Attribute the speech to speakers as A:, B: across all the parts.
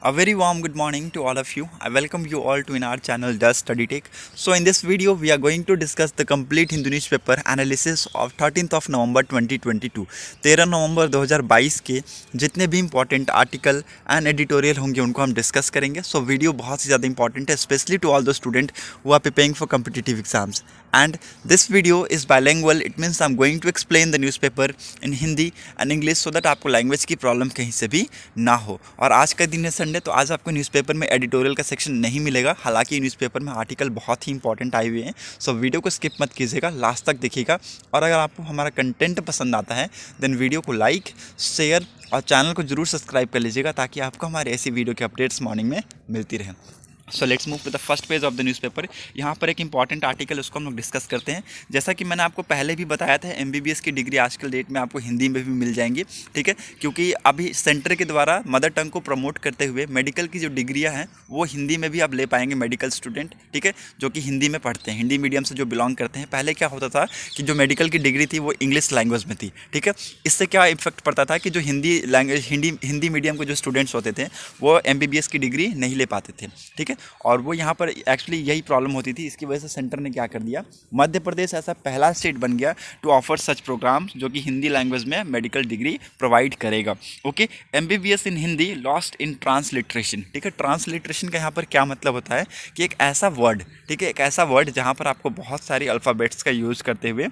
A: A very warm good morning to all of you. I welcome you all to in our channel Just Study Tech. So in this video we are going to discuss the complete Hindu newspaper analysis of 13th of November 2022. 13 नवंबर 2022 के जितने भी important article and editorial होंगे उनको हम discuss करेंगे. So video बहुत ही ज़्यादा इंपॉर्टेंट है, specially to all the student who are preparing for competitive exams. And this video is bilingual. It means I'm going to explain the newspaper in Hindi and English so that आपको language की problem कहीं से भी ना हो. और आज का दिन है संडे, तो आज आपको न्यूज़पेपर में एडिटोरियल का सेक्शन नहीं मिलेगा. हालांकि न्यूज़पेपर में आर्टिकल बहुत ही इंपॉर्टेंट आए हुए हैं. सो वीडियो को स्किप मत कीजिएगा, लास्ट तक देखिएगा. और अगर आपको हमारा कंटेंट पसंद आता है देन वीडियो को लाइक, शेयर और चैनल को जरूर सब्सक्राइब कर लीजिएगा ताकि आपको हमारे ऐसी वीडियो के अपडेट्स मॉर्निंग में मिलती रहे. So let's move to the first page of the newspaper. यहाँ पर एक इंपॉर्टेंट आर्टिकल उसको हम लोग डिस्कस करते हैं. जैसा कि मैंने आपको पहले भी बताया था, एमबीबीएस की डिग्री आजकल डेट में आपको हिंदी में भी मिल जाएंगी. ठीक है, क्योंकि अभी सेंटर के द्वारा मदर टंग को प्रमोट करते हुए मेडिकल की जो डिग्रियाँ हैं वो हिंदी में भी आप ले पाएंगे मेडिकल स्टूडेंट. ठीक है, जो कि हिंदी में पढ़ते हैं, हिंदी मीडियम से जो बिलोंग करते हैं. पहले क्या होता था कि जो मेडिकल की डिग्री थी वो इंग्लिश लैंग्वेज में थी. ठीक है, इससे क्या इफेक्ट पड़ता था कि जो हिंदी लैंग्वेज हिंदी मीडियम के जो स्टूडेंट्स होते थे वो एमबीबीएस की डिग्री नहीं ले पाते थे. ठीक है, और वो यहाँ पर एक्चुअली यही प्रॉब्लम होती थी. इसकी वजह से सेंटर ने क्या कर दिया, मध्य प्रदेश ऐसा पहला स्टेट बन गया टू ऑफर सच प्रोग्राम्स जो कि हिंदी लैंग्वेज में मेडिकल डिग्री प्रोवाइड करेगा. Okay, MBBS in Hindi lost in transliteration. ठीक है, ट्रांसलिट्रेशन का यहाँ पर क्या मतलब होता है कि एक ऐसा वर्ड, ठीक है, एक ऐसा वर्ड जहाँ पर आपको बहुत सारी अल्फ़ाबेट्स का यूज़ करते हुए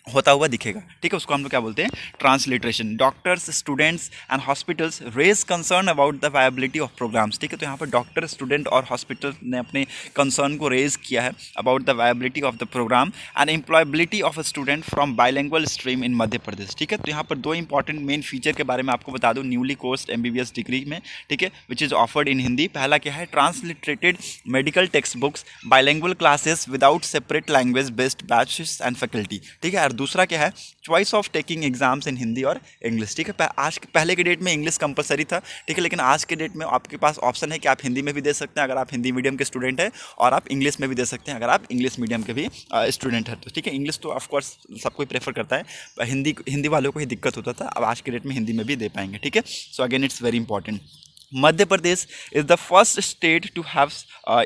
A: होता हुआ दिखेगा. ठीक है, उसको हम लोग क्या बोलते हैं, transliteration. Doctors, students and hospitals raise concern about the viability of programmes. ठीक है, तो यहाँ पर डॉक्टर, स्टूडेंट और हॉस्पिटल ने अपने कंसर्न को रेज किया है about the viability of the program and employability of a student from bilingual stream in Madhya Pradesh. ठीक है, तो यहाँ पर दो इंपॉर्टेंट मेन फीचर के बारे में आपको बता दूँ न्यूली कोर्स एमबीबीएस डिग्री में. ठीक है, which is offered in Hindi. पहला क्या है, transliterated medical text books, bilingual classes without separate language based batches and faculty. ठीक है, और दूसरा क्या है, choice of taking exams in Hindi और इंग्लिश. ठीक है, आज पहले के डेट में इंग्लिश कंपलसरी था. ठीक है, लेकिन आज के डेट में आपके पास ऑप्शन है कि आप हिंदी में भी दे सकते हैं अगर आप हिंदी मीडियम के स्टूडेंट हैं, और आप इंग्लिश में भी दे सकते हैं अगर आप इंग्लिश मीडियम के भी स्टूडेंट हैं. तो ठीक है, इंग्लिश तो ऑफकोर्स सब कोई प्रेफर करता है, हिंदी वालों को ही दिक्कत होता था. अब आज के डेट में हिंदी में भी दे पाएंगे. ठीक है, so again it's very important. Madhya Pradesh is the first state to have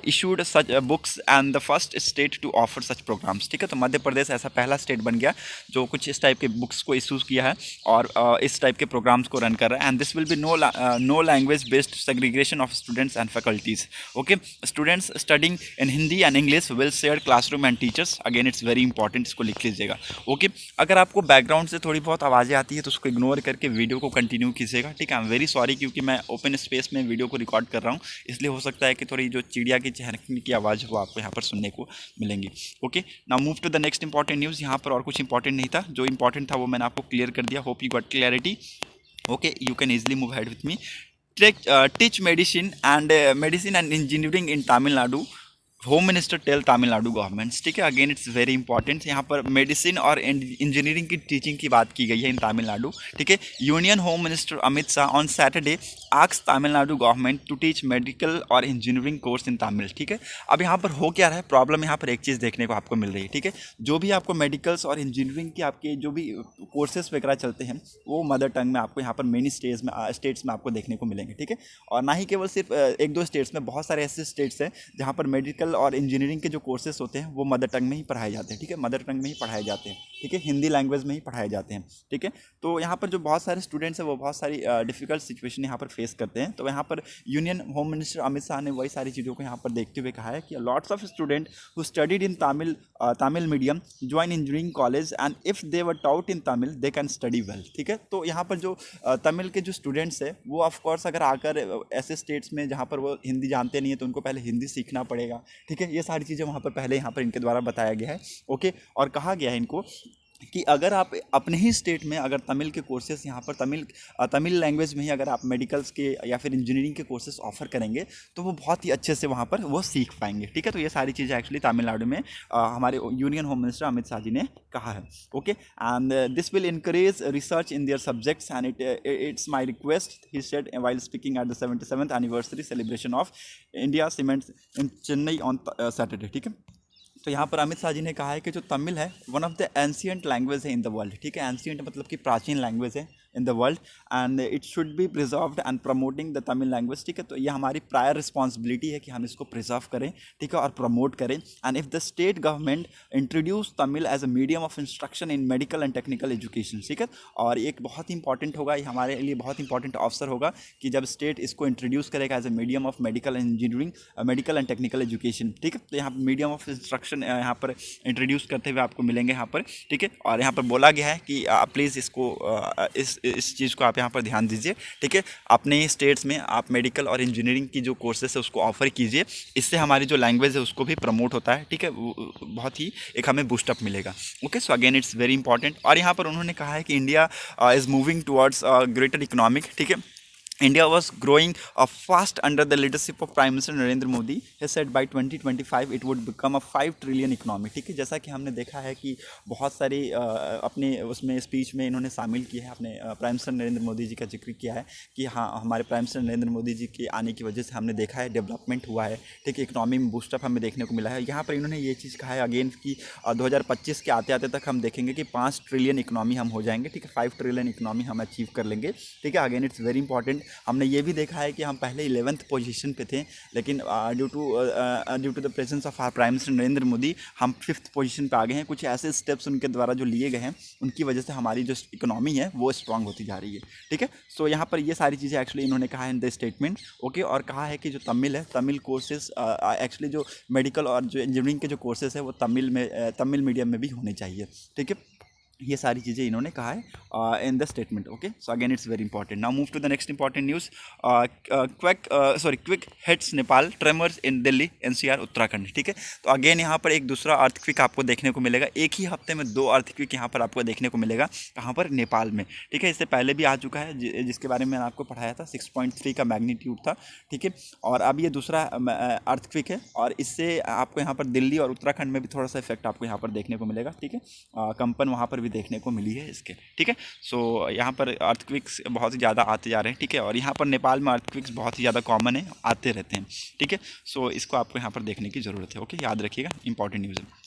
A: issued such books and the first state to offer such programmes. ठीक है, तो मध्य प्रदेश ऐसा पहला स्टेट बन गया जो कुछ इस टाइप के बुक्स को इशूज़ किया है और इस टाइप के प्रोग्राम्स को रन कर रहा है. And this will be no language based segregation of students and faculties. Okay, students studying in Hindi and English will share classroom and teachers. Again it's very important, इसको लिख लीजिएगा. ओके, अगर आपको बैकग्राउंड से थोड़ी बहुत आवाज़ें आती है तो उसको इग्नोर करके वीडियो को कंटिन्यू कीजिएगा. ठीक है, आई एम वेरी सॉरी क्योंकि मैं ओपन स्पेस में वीडियो को रिकॉर्ड कर रहा हूँ, इसलिए हो सकता है कि थोड़ी जो चिड़िया की चहकने की आवाज़ वो आपको यहाँ पर सुनने को मिलेंगी. Okay, now move to the next important news. यहाँ पर और कुछ इंपॉर्टेंट नहीं था, जो इंपॉर्टेंट था वो मैंने आपको क्लियर कर दिया. Hope you got clarity. Okay, you can easily move head with me. Teach medicine and engineering in Tamil Nadu. Home minister tell Tamil Nadu governments. ठीक है, अगेन इट्स वेरी इंपॉर्टेंट. यहाँ पर मेडिसिन और इंजीनियरिंग की टीचिंग की बात की गई है इन तमिलनाडु. ठीक है, union home minister Amit Shah on Saturday asks Tamil Nadu government to teach medical और इंजीनियरिंग कोर्स इन तमिल. ठीक है, अब यहाँ पर हो क्या रहा है, प्रॉब्लम यहाँ पर एक चीज़ देखने को आपको मिल रही है. ठीक है, जो भी आपको मेडिकल्स और इंजीनियरिंग के आपके जो भी कोर्सेज वगैरह चलते हैं वो मदर टंग में आपको यहाँ पर मेनी स्टेट्स में आपको देखने को मिलेंगे. ठीक है, और ना ही केवल सिर्फ एक दो स्टेट्स में, बहुत सारे ऐसे स्टेट्स हैं जहाँ पर मेडिकल और इंजीनियरिंग के जो कोर्सेज होते हैं वो मदर टंग में ही पढ़ाए जाते हैं. ठीक है, मदर टंग में ही पढ़ाए जाते हैं. ठीक है, हिंदी लैंग्वेज में ही पढ़ाए जाते हैं. ठीक है, तो यहाँ पर जो बहुत सारे स्टूडेंट्स हैं वो बहुत सारी डिफिकल्ट सिचुएशन यहाँ पर फेस करते हैं. तो यहाँ पर union home minister Amit Shah ने वही सारी चीज़ों को यहाँ पर देखते हुए कहा है कि lots of student who studied in Tamil medium join engineering college and if they were taut in Tamil they can study well. ठीक है, तो यहाँ पर जो तमिल के जो स्टूडेंट्स हैं वो ऑफकोर्स अगर आकर ऐसे स्टेट्स में जहाँ पर वो हिंदी जानते नहीं है तो उनको पहले हिंदी सीखना पड़ेगा. ठीक है, ये सारी चीज़ें वहाँ पर पहले यहाँ पर इनके द्वारा बताया गया है. ओके, और कहा गया है इनको कि अगर आप अपने ही स्टेट में अगर तमिल के कोर्सेज यहाँ पर तमिल लैंग्वेज में ही अगर आप मेडिकल्स के या फिर इंजीनियरिंग के कोर्सेज ऑफर करेंगे तो वो बहुत ही अच्छे से वहाँ पर वो सीख पाएंगे. ठीक है, तो ये सारी चीज़ें एक्चुअली तमिलनाडु में हमारे union home minister Amit Shah ji ने कहा है. Okay, and this will encourage research in their subjects and it's my request he said while speaking at the 77th anniversary celebration of India Cements in Chennai on Saturday. ठीक है, तो यहाँ पर अमित शाह जी ने कहा है कि जो तमिल है one of the ancient language है इन द वर्ल्ड. ठीक है, एंशियंट मतलब कि प्राचीन लैंग्वेज है in the world and it should be preserved and promoting the Tamil language, ठीक है। तो ये हमारी प्रायर रिस्पॉन्सिबिलिटी है कि हम इसको प्रिजर्व करें, ठीक है, और प्रमोट करें। And if the state government introduce Tamil as a medium of instruction in medical and technical education, ठीक है। और एक बहुत इंपॉर्टेंट होगा, ये हमारे लिए बहुत इंपॉर्टेंट अवसर होगा कि जब स्टेट इसको इंट्रोड्यूस करेगा as a medium of medical and engineering, medical and technical education, ठीक है। तो यहाँ पर मीडियम ऑफ इंस्ट्रक्शन यहाँ पर इंट्रोड्यूस करते हुए आपको मिलेंगे यहाँ पर, ठीक है। और यहाँ पर बोला गया है कि प्लीज़ इसको इस चीज़ को आप यहाँ पर ध्यान दीजिए, ठीक है। अपने स्टेट्स में आप मेडिकल और इंजीनियरिंग की जो कोर्सेस है उसको ऑफर कीजिए, इससे हमारी जो लैंग्वेज है उसको भी प्रमोट होता है, ठीक है। बहुत ही एक हमें बूस्टअप मिलेगा। Okay, so again it's very important. और यहाँ पर उन्होंने कहा है कि India is moving towards greater economic, ठीक है। India was growing fast under the leadership of Prime Minister Narendra Modi. He said by 2025 it would become a 5 trillion economy, ठीक है। जैसा कि हमने देखा है कि बहुत सारी अपने उसमें स्पीच में इन्होंने शामिल किया है, अपने प्राइम मिनिस्टर नरेंद्र मोदी जी का जिक्र किया है कि हाँ, हमारे प्राइम मिनिस्टर नरेंद्र मोदी जी के आने की वजह से हमने देखा है डेवलपमेंट हुआ है, ठीक है। इकोनॉमी में बूस्टअप हमें देखने को मिला है। यहाँ पर इन्होंने ये चीज़ कहा है अगेन कि 2025 के आते आते तक हम देखेंगे कि 5 ट्रिलियन इकोनॉमी हम हो जाएंगे, ठीक है। 5 ट्रिलियन इकोनॉमी हम अचीव कर लेंगे, ठीक है। Again it's very important. हमने ये भी देखा है कि हम पहले 11th पोजीशन पे थे, लेकिन due to the presence of our prime minister Narendra Modi हम 5th पोजीशन पे आ गए हैं। कुछ ऐसे स्टेप्स उनके द्वारा जो लिए गए हैं उनकी वजह से हमारी जो इकोनॉमी है वो स्ट्रांग होती जा रही है, ठीक है। सो यहाँ पर ये सारी चीज़ें एक्चुअली इन्होंने कहा है इन द स्टेटमेंट, ओके। और कहा है कि जो तमिल है, तमिल कोर्सेज एक्चुअली जो मेडिकल और जो इंजीनियरिंग के जो कोर्सेज है वो तमिल मीडियम में भी होने चाहिए, ठीक है। ये सारी चीज़ें इन्होंने कहा है in the statement, okay. So again it's very important. Now move to the next important news. Quick hits Nepal, tremors in Delhi NCR Uttarakhand, ठीक है। तो अगेन यहाँ पर एक दूसरा अर्थक्विक आपको देखने को मिलेगा। एक ही हफ्ते में 2 अर्थक्विक यहाँ पर आपको देखने को मिलेगा। कहाँ पर? नेपाल में, ठीक है। इससे पहले भी आ चुका है जिसके बारे में मैंने आपको पढ़ाया था, 6.3 का मैग्नीट्यूड था, ठीक है। और अब ये दूसरा अर्थक्विक है और इससे आपको यहाँ पर दिल्ली और उत्तराखंड में भी थोड़ा सा इफेक्ट आपको यहाँ पर देखने को मिलेगा, ठीक है। कंपन वहाँ पर देखने को मिली है इसके, ठीक है। सो यहाँ पर अर्थक्विक्स बहुत ही ज़्यादा आते जा रहे हैं, ठीक है। और यहाँ पर नेपाल में अर्थक्विक्स बहुत ही ज़्यादा कॉमन है, आते रहते हैं, ठीक है। सो इसको आपको यहाँ पर देखने की ज़रूरत है, ओके। याद रखिएगा, इंपॉर्टेंट न्यूज़ है।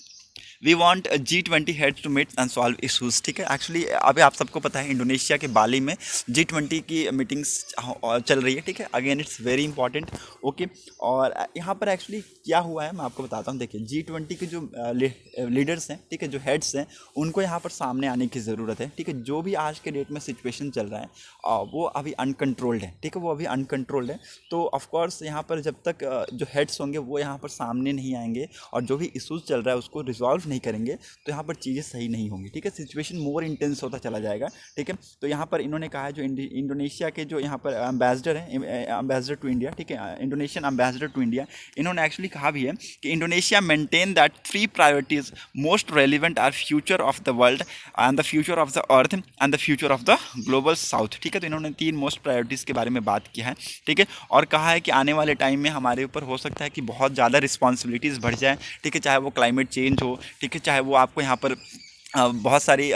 A: We want G20 heads to meet and solve issues, ठीक है। एक्चुअली अभी आप सबको पता है इंडोनेशिया के बाली में G20 की मीटिंग्स चल रही है, ठीक है। Again it's very important, okay. और यहाँ पर एक्चुअली क्या हुआ है मैं आपको बताता हूँ। देखिए, G20 के जो लीडर्स हैं, ठीक है, जो हेड्स हैं, उनको यहाँ पर सामने आने की ज़रूरत है, ठीक है। जो भी आज के डेट में सिचुएशन चल रहा है वो अभी अनकंट्रोल्ड है, ठीक है। वो अभी अनकंट्रोल्ड है। तो ऑफकोर्स यहाँ पर जब तक जो हेड्स होंगे वो यहाँ पर सामने नहीं आएंगे और जो भी इशूज़ चल रहा है उसको रिजॉल्व नहीं करेंगे तो यहाँ पर चीज़ें सही नहीं होंगी, ठीक है। सिचुएशन मोर इंटेंस होता चला जाएगा, ठीक है। तो यहाँ पर इन्होंने कहा है जो इंडोनेशिया के जो यहाँ पर एम्बेसडर हैं, एम्बेसडर टू इंडिया, ठीक है, इंडोनेशियन एम्बेसडर टू इंडिया, इन्होंने एक्चुअली कहा भी है कि Indonesia maintain that 3 priorities most relevant are future of the world and the future of the earth and the future of the global south, ठीक है। तो इन्होंने 3 मोस्ट प्रायोरिटीज़ के बारे में बात किया है, ठीक है। और कहा है कि आने वाले टाइम में हमारे ऊपर हो सकता है कि बहुत ज़्यादा रिस्पॉन्सिबिलिटीज़ बढ़ जाए, ठीक है। चाहे वो क्लाइमेट चेंज हो, ठीक है, चाहे वो आपको यहाँ पर बहुत सारी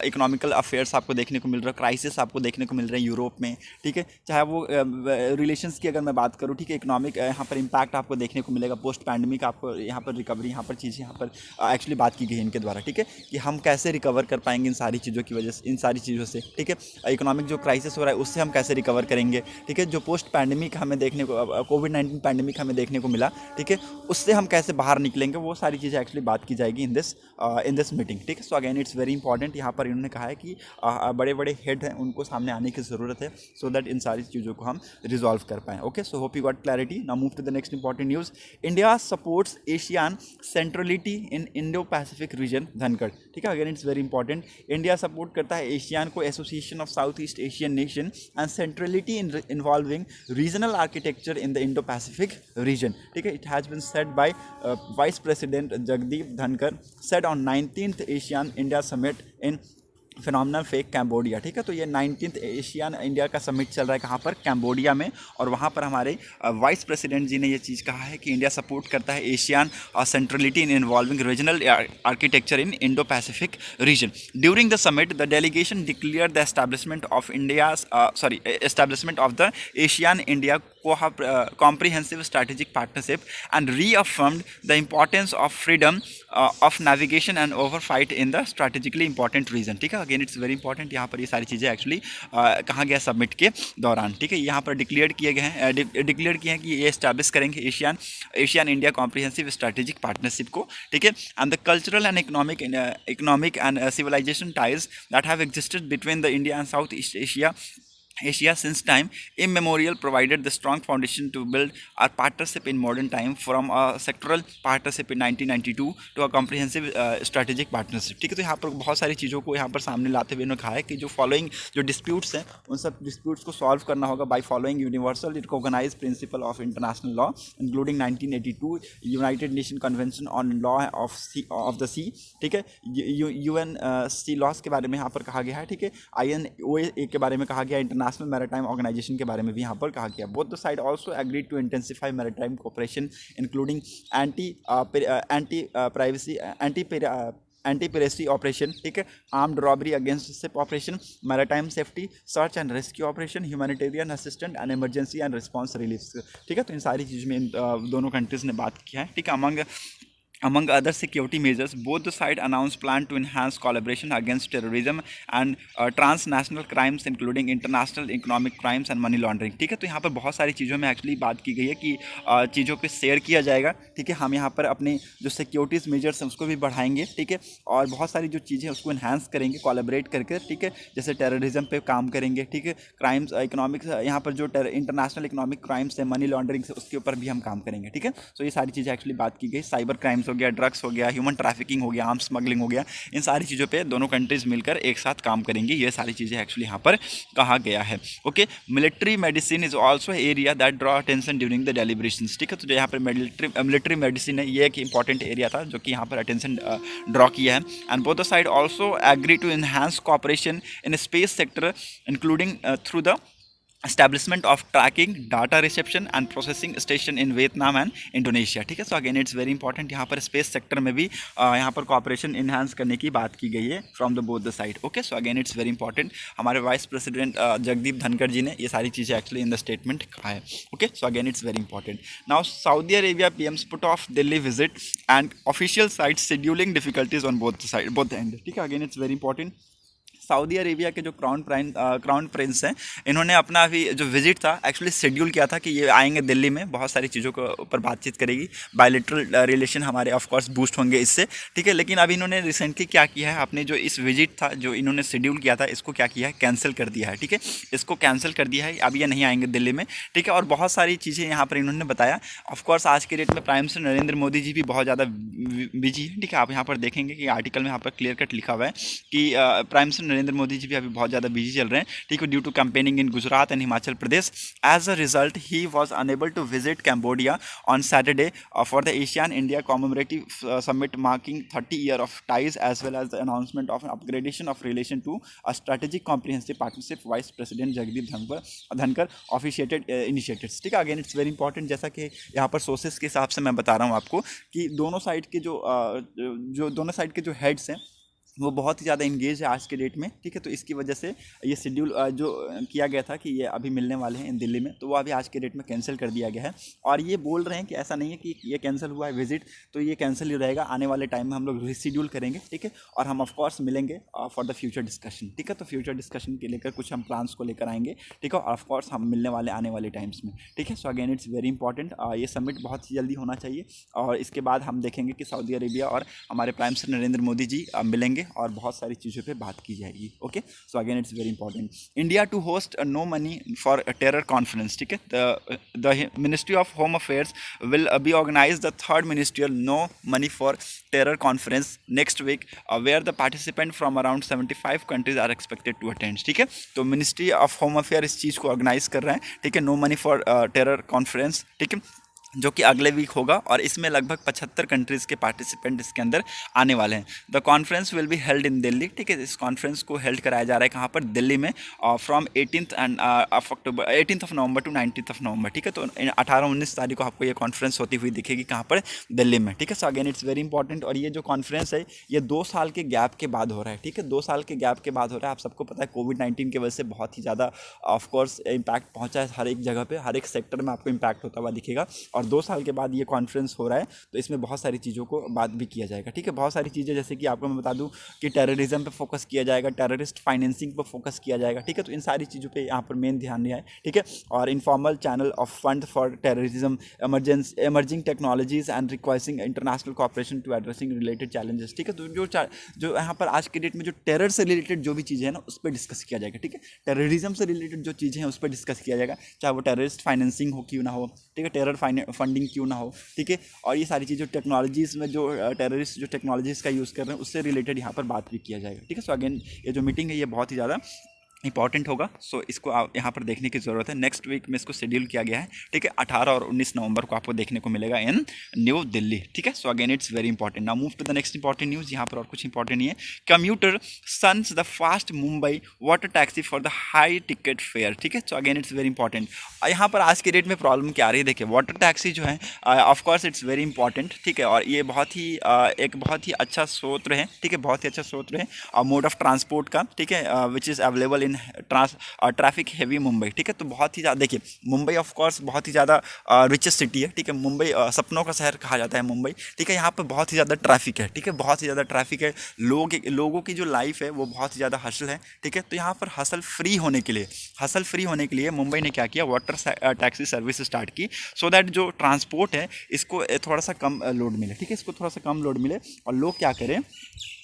A: इकोनॉमिकल अफेयर्स आपको देखने को मिल रहा है, क्राइसिस आपको देखने को मिल रहे हैं यूरोप में, ठीक है। चाहे वो रिलेशंस की अगर मैं बात करूँ, ठीक है, इकोनॉमिक यहाँ पर इम्पैक्ट आपको देखने को मिलेगा, पोस्ट पैंडमिक आपको यहाँ पर रिकवरी, यहाँ पर चीज़ें यहाँ पर एक्चुअली बात की गई है इनके द्वारा, ठीक है, कि हम कैसे रिकवर कर पाएंगे इन सारी चीज़ों की वजह से, इन सारी चीज़ों से, ठीक है। इकोनॉमिक जो क्राइसिस हो रहा है उससे हम कैसे रिकवर करेंगे, ठीक है। जो पोस्ट पैंडमिक हमें देखने को, कोविड-19 पैंडमिक हमें देखने को मिला, ठीक है, उससे हम कैसे बाहर निकलेंगे, वो सारी चीज़ें एक्चुअली बात की जाएगी इन दिस मीटिंग, ठीक है। So again it's very important. यहाँ पर इन्होंने कहा है कि बड़े बड़े हेड हैं उनको सामने आने की ज़रूरत है सो दैट इन सारी चीज़ों को हम रिजॉल्व कर पाएँ, okay. So hope you got clarity. Now move to the next important news. India supports ASEAN centrality in Indo Pacific region, Dhankhar, ठीक है। Again it's very important. India support करता है एशियान को, association of south east Asian nation and centrality in involving regional architecture in the Indo Pacific region, ठीक है। It has been said by vice president Jagdeep Dhankhar said on 19th Asian India summit in phenomenal fake Cambodia, ठीक है। तो ये 19th Asian India का summit चल रहा है कहाँ पर? कैम्बोडिया में। और वहाँ पर हमारे वाइस प्रेसिडेंट जी ने ये चीज़ कहा है कि इंडिया सपोर्ट करता है Asian centrality in involving regional architecture in Indo Pacific reason. During the summit the delegation declare the establishment of the Asian India comprehensive strategic partnership and reaffirmed the importance of freedom of navigation and overfight in the strategically important region. ठीक है, again it's very important, यहाँ पर ये सारी चीज़ें actually कहा गया submit के दौरान. ठीक है, यहाँ पर डिक्लेयर किए गए हैं, डिक्लेयर किए हैं कि ये एस्टैब्लिश करेंगे Asian India comprehensive strategic partnership को. ठीक है, and the cultural and economic and civilization ties that have existed between the India and Southeast Asia since time immemorial provided the strong foundation to build our partnership in modern time from a sectoral partnership in 1992 to a comprehensive strategic partnership. ठीक है, तो यहाँ पर बहुत सारी चीज़ों को यहाँ पर सामने लाते हुए उन्होंने कहा है कि जो फॉलोइंग जो डिस्प्यूट्स हैं उन सब डिस्प्यूट्स को सॉल्व करना होगा by following universal recognize principle of international law including 1982 United Nation convention on law of the sea. ठीक है, UNC लॉस के बारे में यहाँ पर कहा गया है. ठीक है, INOA के बारे में कहा गया, इंटरनेशनल मैरीटाइम ऑर्गेनाइजेशन के बारे में भी यहाँ पर कहा गया. Both the side also agreed to intensify maritime cooperation including anti piracy operation. ठीक है, armed robbery against ship operation, maritime safety, search and rescue operation, humanitarian assistant and emergency and response relief. ठीक है, तो इन सारी चीज़ में दोनों countries ने बात किया है. ठीक है, among other security measures, both the sides announced plan to enhance collaboration against terrorism and transnational crimes including international economic crimes and money laundering. ठीक है, तो यहाँ पर बहुत सारी चीज़ों में एक्चुअली बात की गई है कि चीज़ों पे शेयर किया जाएगा. ठीक है, हम यहाँ पर अपने जो सिक्योरिटीज़ मेजर्स हैं उसको भी बढ़ाएंगे. ठीक है, और बहुत सारी जो चीज़ें उसको इन्हांस करेंगे कोलैबोरेट करके. ठीक है, जैसे टेररिज्म पे काम करेंगे. ठीक है, क्राइम्स इकोनॉमिक्स यहाँ पर जो इंटरनेशनल इकोनॉमिक क्राइम्स है, मनी लॉन्ड्रिंग से, उसके ऊपर भी हम काम करेंगे. ठीक है, तो ये सारी चीज़ें एक्चुअली बात की गई. साइबर क्राइम्स हो गया, ड्रग्स हो गया, ह्यूमन ट्रैफिकिंग हो गया, आर्म्स स्मगलिंग हो गया, इन सारी चीज़ों पे दोनों कंट्रीज मिलकर एक साथ काम करेंगी. ये सारी चीज़ें एक्चुअली यहाँ पर कहा गया है. Okay, military medicine is also area that draw attention during the deliberations. ठीक है, तो जो यहाँ पर मिलिट्री मेडिसिन है, ये एक इंपॉर्टेंट एरिया था जो कि यहाँ पर अटेंशन ड्रॉ किया है. And both the side also agree to enhance cooperation in space sector including through the establishment of tracking data reception and processing station in Vietnam and Indonesia. ठीक है, so again it's very important, यहाँ पर space sector में भी यहाँ पर corporation enhance करने की बात की गई है from the both the side. Okay, so again it's very important. हमारे वाइस प्रेसिडेंट जगदीप धनखड़ जी ने ये सारी चीज़ें एक्चुअली इन द स्टेटमेंट कहा है. Okay, so again it's very important. Now Saudi Arabia PM's put off Delhi visit and official sites scheduling difficulties on both the end. ठीक है, again it's very important. Saudi Arabia के जो crown Prince हैं, इन्होंने अपना अभी जो visit था एक्चुअली शेड्यूल किया था कि ये आएंगे दिल्ली में, बहुत सारी चीज़ों के ऊपर बातचीत करेगी, बायलैटरल रिलेशन हमारे ऑफ कोर्स बूस्ट होंगे इससे. ठीक है, लेकिन अभी इन्होंने रिसेंटली क्या किया है, अपने जो इस विजिट था जो इन्होंने शेड्यूल किया था, इसको क्या किया है, कैंसिल कर दिया है. ठीक है, इसको कैंसिल कर दिया है, अब ये नहीं आएंगे दिल्ली में. ठीक है, और बहुत सारी चीज़ें यहाँ पर इन्होंने बताया. ऑफकोर्स आज के डेट में प्राइम मिनिस्टर नरेंद्र मोदी जी भी बहुत ज़्यादा बिजी है. ठीक है, आप यहाँ पर देखेंगे कि आर्टिकल में यहाँ पर क्लियर कट लिखा हुआ है कि प्राइम मिनिस्टर नरेंद्र मोदी जी भी अभी बहुत ज़्यादा बिजी चल रहे हैं. ठीक है, due to campaigning in Gujarat and Himachal Pradesh. As a result he was unable to visit Cambodia on Saturday for the Asian India commemorative summit marking 30 year of ties as well as the announcement of upgradation of relation to a strategic comprehensive partnership. Vice president Jagdeep Dhankhar officiated initiatives. ठीक है, again it's very important. जैसा कि यहाँ पर sources के हिसाब से मैं बता रहा हूँ आपको कि दोनों साइड के दोनों साइड के जो हेड्स हैं वो बहुत ही ज़्यादा इंगेज है आज के डेट में. ठीक है, तो इसकी वजह से ये शेड्यूल जो किया गया था कि ये अभी मिलने वाले हैं इन दिल्ली में, तो वो अभी आज के डेट में कैंसिल कर दिया गया है. और ये बोल रहे हैं कि ऐसा नहीं है कि ये कैंसिल हुआ है विजिट तो ये कैंसिल ही रहेगा, आने वाले टाइम में हम लोग रिशेड्यूल करेंगे. ठीक है, और हम ऑफकोर्स मिलेंगे फॉर द फ्यूचर डिस्कशन. ठीक है, तो फ्यूचर डिस्कशन के लेकर कुछ हम प्लान्स को लेकर आएंगे. ठीक है, और ऑफकोर्स हम मिलने वाले आने वाले टाइम्स में. ठीक है, so again it's very important. ये समिट बहुत ही जल्दी होना चाहिए और इसके बाद हम देखेंगे कि सऊदी अरेबिया और हमारे प्राइम मिनिस्टर नरेंद्र मोदी जी मिलेंगे और बहुत सारी चीज़ों पे बात की जाएगी. Okay, so again it's very important. India to host no money for terror conference. ठीक है, the ministry of home affairs will be organise the third ministerial no money for terror conference next week where the participant from around 75 countries are expected to attend. ठीक है, तो ministry of home affair इस चीज़ को organise कर रहे हैं. ठीक है, no money for terror conference. ठीक है, जो कि अगले वीक होगा, और इसमें लगभग 75 कंट्रीज़ के पार्टिसिपेंट इसके अंदर आने वाले हैं। The conference will be held in Delhi, ठीक है। इस कॉन्फ्रेंस को हेल्ड कराया जा रहा है कहाँ पर, दिल्ली में, from 18th and of October 18th of November to 19th of November, ठीक है। तो 18-19 तारीख को आपको ये कॉन्फ्रेंस होती हुई दिखेगी कहाँ पर, दिल्ली में, ठीक है। So again it's very important, और ये जो कॉन्फ्रेंस है ये 2 साल के गैप के बाद हो रहा है, ठीक है। 2 साल के गैप के बाद हो रहा है। आप सबको पता है कोविड-19 की वजह से बहुत ही ज़्यादा ऑफकोर्स इम्पैक्ट पहुँचा है हर एक जगह पर, हर एक सेक्टर में आपको इम्पैक्ट होता हुआ दिखेगा, और 2 साल के बाद ये कॉन्फ्रेंस हो रहा है, तो इसमें बहुत सारी चीज़ों को बात भी किया जाएगा, ठीक है। बहुत सारी चीज़ें, जैसे कि आपको मैं बता दूं कि टेररिज्म पे फोकस किया जाएगा, टेररिस्ट फाइनेंसिंग पर फोकस किया जाएगा, ठीक है। तो इन सारी चीज़ों पे यहाँ पर मेन ध्यान दिया है, ठीक है। और informal channel of fund for terrorism, emerging technologies and requiring international cooperation to addressing related challenges, ठीक है। तो जो यहाँ पर आज के डेट में जो टेरर से रिलेटेड जो भी चीज़ें हैं ना, उस पर डिस्कस किया जाएगा, ठीक है। टेररिज्म से रिलेटेड जो चीज़ें हैं उस पर डिस्कस किया जाएगा, चाहे वो टेररिस्ट फाइनेंसिंग हो क्यों ना हो, ठीक है, टेरर फंडिंग क्यों ना हो, ठीक है। और ये सारी चीज़ें टेक्नोलॉजीज़ में जो टेररिस्ट जो टेक्नोलॉजीज़ का यूज़ कर रहे हैं उससे रिलेटेड यहाँ पर बात भी किया जाएगा, ठीक है। सो अगेन ये जो मीटिंग है ये बहुत ही ज़्यादा इंपॉर्टेंट होगा, सो इसको आप यहाँ पर देखने की ज़रूरत है। नेक्स्ट वीक में इसको शेड्यूल किया गया है, ठीक है। 18 और 19 नवंबर को आपको देखने को मिलेगा इन न्यू दिल्ली, ठीक है। So again it's very important. Now move to the next important news. यहाँ पर और कुछ इंपॉर्टेंट नहीं है। Commuter shuns the fast Mumbai water taxi for the high ticket fare, ठीक है। So again it's very important. यहाँ पर आज के डेट में प्रॉब्लम क्या आ रही है, देखिए वाटर टैक्सी जो है ऑफकोर्स इट्स वेरी इंपॉर्टेंट, ठीक है। और ये बहुत ही एक बहुत ही अच्छा स्रोत है, ठीक है, बहुत ही अच्छा स्रोत है मोड ऑफ ट्रांसपोर्ट का, ठीक है, which is available in traffic heavy Mumbai, ठीक है। तो बहुत ही ज़्यादा देखिए मुंबई ऑफ कोर्स बहुत ही ज़्यादा रिचेस्ट सिटी है, ठीक है। मुंबई सपनों का शहर कहा जाता है मुंबई, ठीक है। यहाँ पर बहुत ही ज़्यादा ट्रैफिक है, ठीक है, बहुत ही ज़्यादा ट्रैफिक है। लोगों की जो लाइफ है वो बहुत ही ज़्यादा हसल है, ठीक है। तो यहाँ पर हसल फ्री होने के लिए मुंबई ने क्या किया, वाटर टैक्सी सर्विस स्टार्ट की, सो दैट जो ट्रांसपोर्ट है इसको थोड़ा सा कम लोड मिले, ठीक है, इसको थोड़ा सा कम लोड मिले और लोग क्या करें,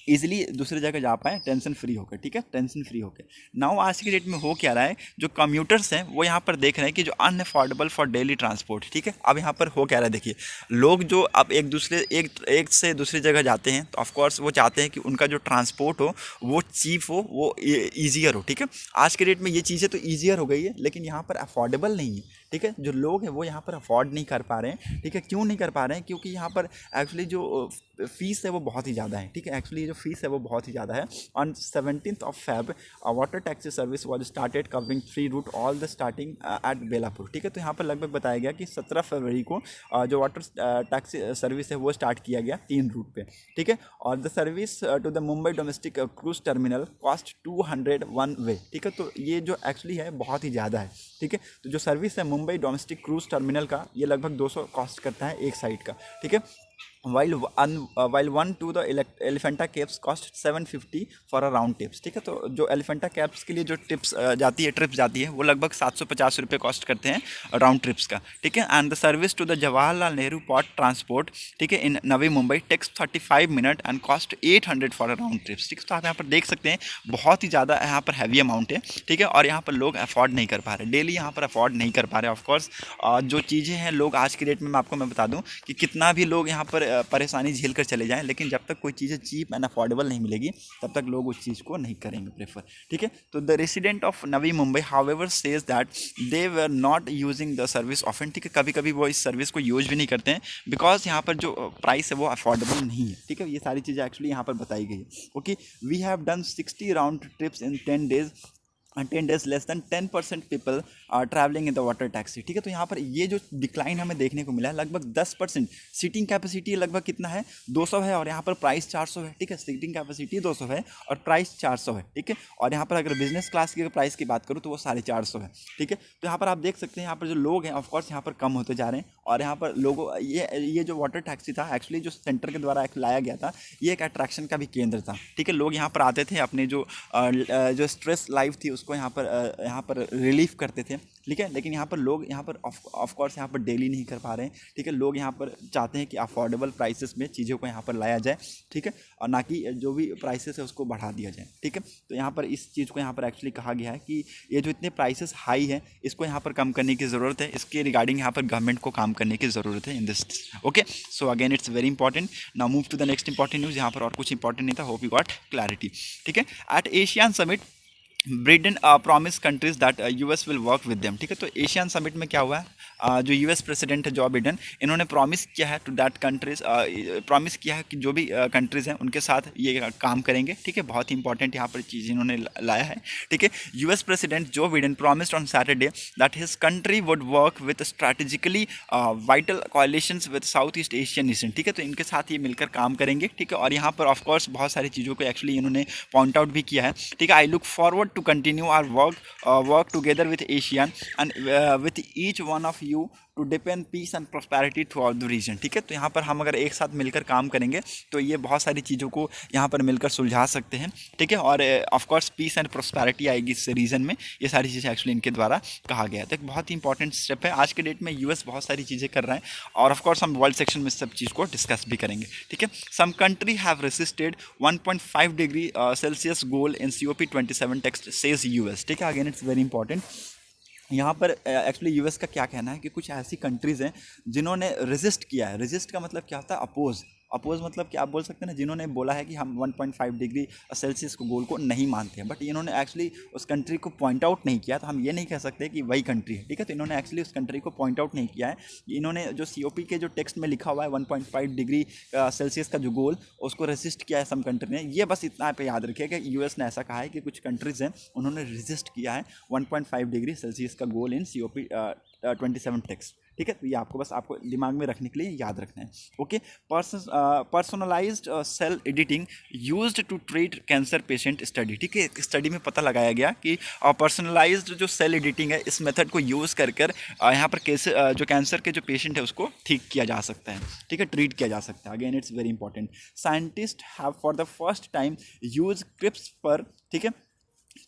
A: ईजिली दूसरी जगह जा पाए टेंशन फ्री होकर, ठीक है, टेंशन फ्री होकर। नाउ आज की डेट में हो क्या रहा है, जो कम्यूटर्स हैं वो यहाँ पर देख रहे हैं कि जो अनअफोर्डेबल फॉर डेली ट्रांसपोर्ट, ठीक है। अब यहाँ पर हो क्या रहा है, देखिए लोग जो अब एक से दूसरी जगह जाते हैं तो ऑफकोर्स वो चाहते हैं कि उनका जो ट्रांसपोर्ट हो वो चीप हो, वो ईजियर हो, ठीक है। आज के डेट में ये चीज़ें तो ईजियर हो गई है, लेकिन यहाँ पर अफोर्डेबल नहीं है, ठीक है। जो लोग हैं वो यहाँ पर अफोर्ड नहीं कर पा रहे हैं, ठीक है। क्यों नहीं कर पा रहे हैं, क्योंकि यहाँ पर एक्चुअली जो फीस है वो बहुत ही ज़्यादा है, ठीक है। एक्चुअली जो फीस है वो बहुत ही ज़्यादा है। On 17th of Feb water taxi service was started covering free route all the starting at Belapur, ठीक है। तो यहाँ पर लगभग बताया गया कि 17 फरवरी को जो वाटर टैक्सी सर्विस है वो स्टार्ट किया गया 3 रूट पे, ठीक है। और the service to the Mumbai domestic cruise terminal cost 201 way, ठीक है। तो ये जो एक्चुअली है बहुत ही ज़्यादा है, ठीक है। तो जो सर्विस है मुंबई डोमेस्टिक क्रूज टर्मिनल का ये लगभग 200 कॉस्ट करता है एक साइड का, ठीक है। while one to the Elephanta caves cost 750 for a round tips, ठीक है। तो जो एलिफेंटा केव्स के लिए जो ट्रिप्स जाती है वो लगभग 750 रुपये कॉस्ट करते हैं राउंड ट्रिप्स का, ठीक है। And the service to the Jawaharlal Nehru port transport, ठीक है, in Navi Mumbai takes 35 minute and cost 800 for a round trips, ठीक है। तो आप यहाँ पर देख सकते हैं बहुत ही ज़्यादा यहाँ पर हैवी अमाउंट है, ठीक है। और यहाँ पर लोग अफोर्ड नहीं कर पा रहे, डेली यहाँ पर अफोर्ड नहीं कर पा रहे। ऑफकोर्स जो चीज़ें हैं लोग आज की डेट में मैं बता दूँ कि कितना भी लोग यहाँ पर परेशानी झेल कर चले जाएं, लेकिन जब तक कोई चीज़ें चीप एंड अफोर्डेबल नहीं मिलेगी तब तक लोग उस चीज़ को नहीं करेंगे प्रेफर, ठीक है। तो the resident of Navi Mumbai however says that they were not using the service often, ठीक है। कभी कभी वो इस सर्विस को यूज भी नहीं करते हैं बिकॉज यहाँ पर जो प्राइस है वो अफोर्डेबल नहीं है, ठीक है। ये सारी चीज़ें एक्चुअली यहाँ पर बताई गई है। Okay, we have done 60 round trips in 10 days and 10 days less than 10% people are traveling in the water taxi, ठीक है। तो यहाँ पर ये जो डिक्लाइन हमें देखने को मिला है लगभग 10%। सीटिंग कैपेसिटी लगभग कितना है, 200 है, और यहाँ पर प्राइस 400 है, ठीक है। सीटिंग कैपेसिटी 200 है और प्राइस 400 है, ठीक है। और यहाँ पर अगर बिजनेस क्लास की प्राइस की बात करूँ तो वो 450 है, ठीक है। तो यहाँ पर आप देख सकते हैं यहाँ पर जो लोग हैं ऑफकोर्स यहाँ पर कम होते जा रहे हैं, और यहाँ पर लोगों ये जो वाटर टैक्सी था एक्चुअली जो सेंटर के द्वारा लाया गया था ये एक अट्रैक्शन का भी केंद्र था, ठीक है। लोग यहाँ पर आते थे अपने जो स्ट्रेस लाइफ थी उसको यहाँ पर रिलीफ करते थे, ठीक है। लेकिन यहाँ पर लोग यहाँ पर ऑफकोर्स यहाँ पर डेली नहीं कर पा रहे हैं, ठीक है। लोग यहाँ पर चाहते हैं कि अफोर्डेबल प्राइसेस में चीज़ों को यहाँ पर लाया जाए, ठीक है, और ना कि जो भी प्राइसेस है उसको बढ़ा दिया जाए, ठीक है। तो यहाँ पर इस चीज़ को यहाँ पर एक्चुअली कहा गया है कि ये जो इतने प्राइसेस हाई है इसको यहाँ पर कम करने की ज़रूरत है, इसके रिगार्डिंग यहाँ पर गवर्नमेंट को काम करने की ज़रूरत है in this. Okay, so again it's very important. Now move to the next important news. यहाँ पर और कुछ इंपॉर्टेंट नहीं था, होप यू गॉट क्लैरिटी, ठीक है। Eight Asian summit Britain promise countries that US will work with them, ठीक है। तो एशियन समिट में क्या हुआ है, जो यूएस प्रेसिडेंट है जो बिडेन, इन्होंने प्रॉमिस किया है टू दैट कंट्रीज, प्रॉमिस किया है कि जो भी कंट्रीज़ हैं उनके साथ ये काम करेंगे, ठीक है। बहुत ही इंपॉर्टेंट यहाँ पर चीज़ इन्होंने लाया है, ठीक है। US president Joe Biden promised on Saturday that his country would work with strategically vital कोalitions with South east Asian nation, ठीक है। तो इनके साथ ये मिलकर काम करेंगे, ठीक है। और यहाँ पर ऑफ कोर्स बहुत सारी चीज़ों को एक्चुअली इन्होंने पॉइंट आउट भी किया है, ठीक है। I look forward to continue our work together with ASEAN and with each one of you to depend peace and prosperity throughout the region, ठीक है। तो यहाँ पर हम अगर एक साथ मिलकर काम करेंगे तो ये बहुत सारी चीज़ों को यहाँ पर मिलकर सुलझा सकते हैं, ठीक है। और of course peace and prosperity आएगी इस रीजन में, ये सारी चीज़ें एक्चुअली इनके द्वारा कहा गया है। तो एक बहुत ही इंपॉर्टेंट स्टेप है। आज के डेट में यूएस बहुत सारी चीज़ें कर रहा है और ऑफ कोर्स हम वर्ल्ड सेक्शन में सब चीज़ को डिस्कस भी करेंगे, ठीक है। Some country have resisted 1.5 degree Celsius goal in COP27 text says US, ठीक है। Again it's very important. यहाँ पर एक्चुअली यूएस का क्या कहना है कि कुछ ऐसी कंट्रीज़ हैं जिन्होंने रेजिस्ट किया है। रेजिस्ट का मतलब क्या होता है? अपोज। अपोज मतलब कि आप बोल सकते हैं ना, जिन्होंने बोला है कि हम 1.5 डिग्री सेल्सियस को गोल को नहीं मानते हैं, बट इन्होंने एक्चुअली उस कंट्री को पॉइंट आउट नहीं किया, तो हम ये नहीं कह सकते कि वही कंट्री है, ठीक है। तो इन्होंने एक्चुअली उस कंट्री को पॉइंट आउट नहीं किया है। इन्होंने जो COP के जो टेक्स्ट में लिखा हुआ है 1.5 डिग्री सेल्सियस का जो गोल, उसको रेसिस्ट किया है सम कंट्री ने। ये बस इतना पे याद रखिए कि यूएस ने ऐसा कहा है कि कुछ कंट्रीज़ हैं उन्होंने रेजिस्ट किया है 1.5 डिग्री सेल्सियस का गोल इन COP27 टेक्स्ट, ठीक है। तो ये आपको बस आपको दिमाग में रखने के लिए याद रखना है, okay. Personalised cell editing used to treat cancer patient study, ठीक है। स्टडी में पता लगाया गया कि पर्सनलाइज्ड जो सेल एडिटिंग है, इस मेथड को यूज़ कर यहाँ पर जो कैंसर के जो पेशेंट है उसको ठीक किया जा सकता है, ठीक है, ट्रीट किया जा सकता है। Again it's very important. Scientist have for the first time use क्रिप्स, ठीक है।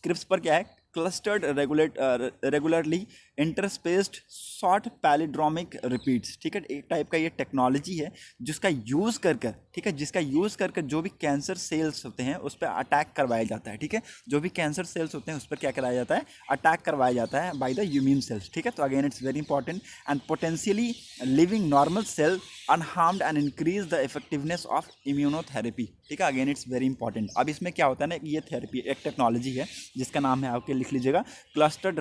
A: क्रिप्स क्या है? Clustered regularly interspaced short palindromic repeats, ठीक है। एक टाइप का ये टेक्नोलॉजी है जिसका यूज़ कर ठीक है, जिसका यूज़ कर जो भी कैंसर सेल्स होते हैं उस पर अटैक करवाया जाता है, ठीक है। जो भी कैंसर सेल्स होते हैं उस पर क्या कराया जाता है? अटैक करवाया जाता है बाय द इम्यून सेल्स, ठीक है। तो again it's very important. And potentially leaving normal cell unharmed and increase the effectiveness of immunotherapy, ठीक है। Again it's very important. अब इसमें क्या होता है ना, ये थेरेपी एक टेक्नोलॉजी है जिसका नाम है, आपके लिख लीजिएगा, clustered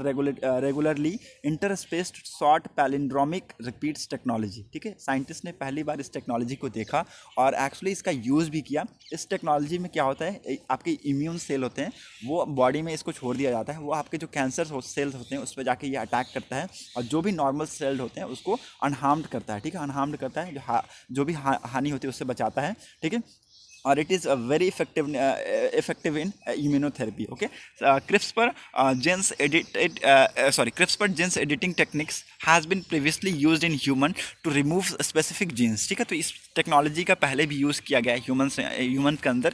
A: regularly interspaced short palindromic repeats technology, ठीक है। साइंटिस्ट ने पहली बार इस टेक्नोलॉजी को देखा और एक्चुअली इसका यूज़ भी किया। इस टेक्नोलॉजी में क्या होता है, आपके इम्यून सेल होते हैं वो बॉडी में इसको छोड़ दिया जाता है, वो आपके जो कैंसर सेल्स होते हैं उस पर जाके ये अटैक करता है और जो भी नॉर्मल सेल होते हैं उसको अनहार्म्ड करता है, ठीक है। अनहार्म्ड करता है, जो भी हानि होती है उससे बचाता है, ठीक है। और it is very effective in immunotherapy, okay. CRISPR genes editing techniques has been previously used in human to remove specific genes, ठीक है। तो इस टेक्नोलॉजी का पहले भी यूज़ किया गया है ह्यूमन के अंदर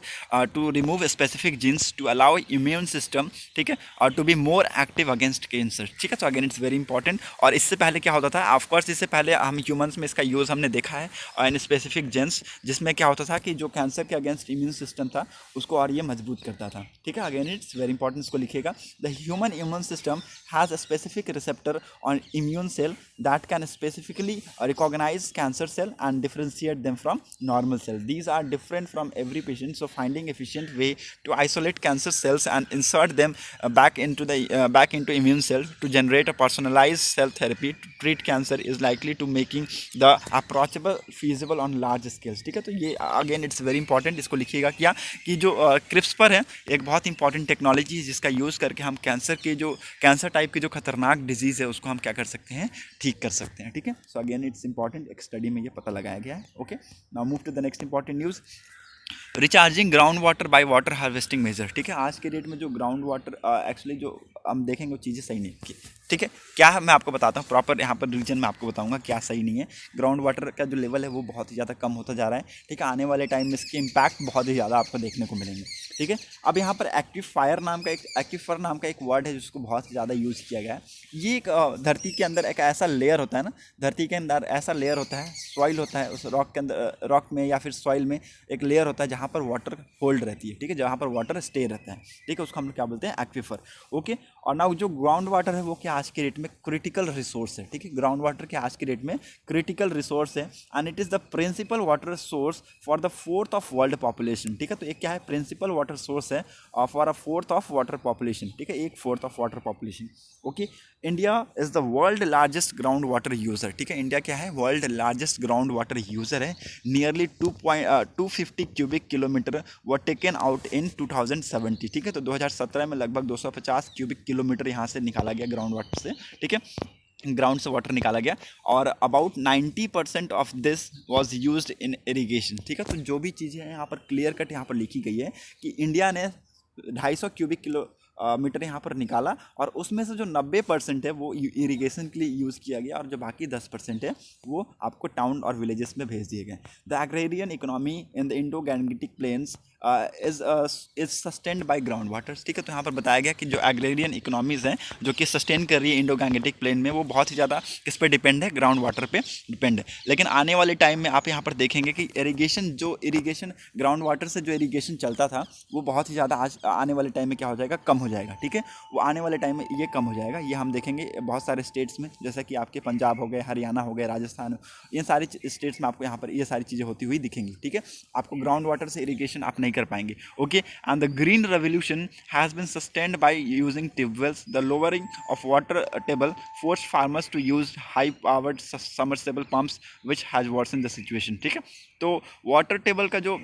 A: to remove specific genes to allow immune system, ठीक है, और to be more active against cancer, ठीक है। तो अगेन इट्स वेरी इंपॉर्टेंट। और इससे पहले क्या होता था? ऑफकोर्स इससे पहले हम ह्यूमन्स में इसका यूज़ हमने देखा है इन स्पेसिफिक जीन्स, जिसमें क्या होता था कि जो कैंसर के अगेंस्ट इम्यून सिस्टम था उसको और ये मजबूत करता था, ठीक है। अगेन इट्स वेरी इंपॉर्टेंट, इसको लिखिएगा। The human immune system has a specific receptor on immune cell that can specifically recognise cancer cell and differentiate them from normal cell. These are different from every patient, so finding efficient way to isolate cancer cells and insert them back into immune cell to generate a personalized cell therapy to treat cancer is likely to making the approachable feasible on large scales, ठीक है। तो ये again it's very important, इसको लिखिएगा क्या कि जो CRISPR है एक बहुत इंपॉर्टेंट टेक्नोलॉजी है जिसका यूज़ करके हम कैंसर टाइप की जो खतरनाक डिजीज़ है उसको हम क्या कर सकते हैं? ठीक कर सकते हैं, ठीक है। सो अगेन इट्स इंपॉर्टेंट, एक स्टडी में ये पता लगाया गया है, okay. Now move to the next important news. Recharging ground water by water harvesting measure, ठीक है। आज के डेट में जो ग्राउंड वाटर एक्चुअली जो हम देखेंगे वो चीज़ें सही नहीं की, ठीक है। क्या है मैं आपको बताता हूँ प्रॉपर, यहाँ पर रीजन में आपको बताऊँगा क्या सही नहीं है। ग्राउंड वाटर का जो लेवल है वो बहुत ही ज़्यादा कम होता जा रहा है, ठीक है। आने वाले टाइम में इसके इम्पैक्ट बहुत ही ज़्यादा आपको देखने को मिलेंगे, ठीक है। अब यहाँ पर एक्वीफर नाम का एक वर्ड है जिसको बहुत ज़्यादा यूज़ किया गया है। ये एक धरती के अंदर एक ऐसा लेयर होता है ना, धरती के अंदर ऐसा लेयर होता है, सॉइल होता है, उस रॉक के अंदर, रॉक में या फिर सॉइल में एक लेयर होता है जहाँ पर वाटर होल्ड रहती है, ठीक है, जहाँ पर वाटर स्टे रहता है, ठीक है। उसको हम लोग क्या बोलते हैं? Aquifer, okay. और नाउ जो ग्राउंड वाटर है वो क्या आज के डेट में क्रिटिकल रिसोर्स है, ठीक है। ग्राउंड वाटर के आज के डेट में क्रिटिकल रिसोर्स है and it is the principal water source for the 4th of world population, ठीक है। तो एक क्या है? प्रिंसिपल वाटर सोर्स है for a 4th of water population, ठीक है, 1/4 of water population. Okay. India is the world largest ground water user, ठीक है, इंडिया क्या है, world largest ground water user है। Nearly 250 cubic kilometre were taken out इन 2070, ठीक है। तो 2017 में लगभग 250 क्यूबिक किलोमीटर यहाँ से निकाला गया ग्राउंड वाटर से, ठीक है, ग्राउंड से वाटर निकाला गया। और about 90% of this was used in irrigation, ठीक है। तो जो भी चीज़ें हैं यहाँ पर क्लियर कट यहाँ पर लिखी गई है कि इंडिया ने 250 क्यूबिक मीटर यहाँ पर निकाला, और उसमें से जो 90% है वो इरिगेशन के लिए यूज़ किया गया, और जो बाकी 10% है वो आपको टाउन और विलेजेस में भेज दिए गए। The agrarian economy in the Indo Gangetic plains is sustained by ground waters, ठीक है। तो यहाँ पर बताया गया कि जो एग्रेरियन इकोनॉमीज़ हैं जो कि सस्टेन कर रही है इंडो गैंगेटिक प्लेन में, वो बहुत ही ज़्यादा किस पे डिपेंड है, ग्राउंड वाटर पे डिपेंड है। लेकिन आने वाले टाइम में आप यहाँ पर देखेंगे कि इरीगेशन ग्राउंड वाटर से जो इरीगेशन चलता था वो बहुत ही ज़्यादा आज आने वाले टाइम में क्या हो जाएगा, कम हो जाएगा, ठीक है। वो आने वाले टाइम में ये कम हो जाएगा, ये हम देखेंगे बहुत सारे स्टेट्स में, जैसा कि आपके पंजाब हो गए, हरियाणा हो गए, राजस्थान, इन सारी स्टेट्स में आपको यहाँ पर ये सारी चीज़ें होती हुई दिखेंगी, ठीक है। आपको ग्राउंड वाटर से इरीगेशन आप नहीं कर पाएंगे, okay. And the green revolution has been sustained by using tubewells. The lowering of water table force farmers to use high powered submersible pumps which has worsen the situation, ठीक है। तो water table का जो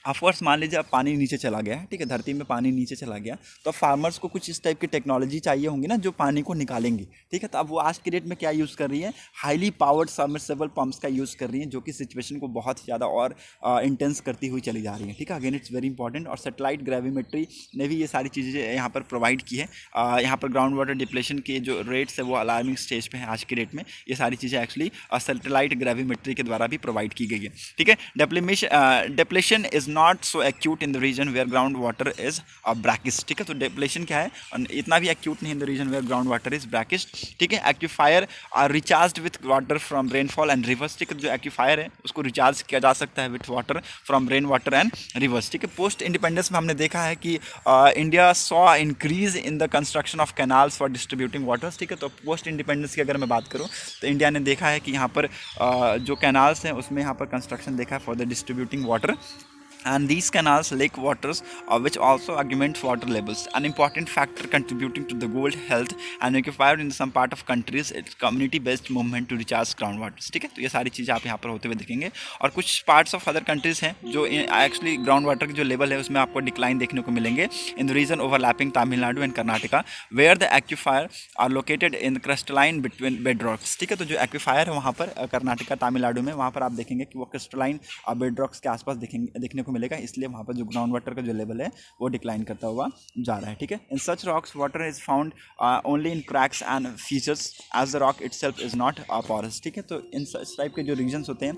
A: of course मान लीजिए अब पानी नीचे चला गया है, ठीक है, धरती में पानी नीचे चला गया, तो अब फार्मर्स को कुछ इस टाइप की टेक्नोलॉजी चाहिए होंगी ना जो पानी को निकालेंगी, ठीक है। तो अब वो आज की डेट में क्या यूज़ कर रही है, हाईली पावर्ड सबमर्सिबल पंप्स का यूज़ कर रही हैं, जो कि सिचुएशन को बहुत ज़्यादा और इंटेंस करती हुई चली जा रही है, ठीक है। Again it's very important. और सेटेलाइट ग्रेविमेट्री ने भी ये सारी चीज़ें यहाँ पर प्रोवाइड की है। यहाँ पर ग्राउंड वाटर डिप्लेशन के जो रेट्स है वो अलार्मिंग स्टेज पे है आज की डेट में। ये सारी चीज़ें एक्चुअली सेटेलाइट ग्रेविमेट्री के द्वारा भी प्रोवाइड की गई है, ठीक है। Depletion is not so acute in the region where ground water is brackish, ठीक है। तो डिप्लेशन क्या है, इतना भी एक्यूट नहीं in the region where ground water is brackish, ठीक है। Aquifer are recharge with water from rainfall and rivers, ठीक है। जो एक्यूफायर है उसको रिचार्ज किया जा सकता है with water from rain water and rivers, ठीक है। पोस्ट इंडिपेंडेंस में हमने देखा है कि India saw increase in the construction of canals for distributing waters, ठीक है। तो पोस्ट इंडिपेंडेंस की अगर मैं बात करूँ तो इंडिया ने देखा है कि यहाँ पर जो कैनाल्स हैं उसमें यहाँ पर कंस्ट्रक्शन देखा है for the distributing water, and these canals lake waters which also augment water levels, an important factor contributing to the good health and required in some part of countries it's community based movement to recharge ground waters, ठीक है। तो ये सारी चीज़ें आप यहाँ पर होते हुए देखेंगे। और कुछ पार्ट्स ऑफ अदर कंट्रीज़ हैं जो एक्चुअली ग्राउंड वाटर की जो लेवल है उसमें आपको डिक्लाइन देखने को मिलेंगे in the region overlapping Tamil Nadu and Karnataka where the aquifer are located in the crystalline between bed rocks, ठीक है। तो जो एक्यूफायर है वहाँ पर कर्नाटका तमिलनाडु में, वहाँ पर आप देखेंगे कि वो क्रिस्टलाइन बेड रॉक्स के आसपास देखने को मिलेगा, इसलिए वहाँ पर जो ग्राउंड वाटर का जो लेवल है वो डिक्लाइन करता हुआ जा रहा है, ठीक है। In such rocks water is found only in cracks and features as the rock itself is not porous, ठीक है। तो इन सच टाइप के जो रीजन्स होते हैं,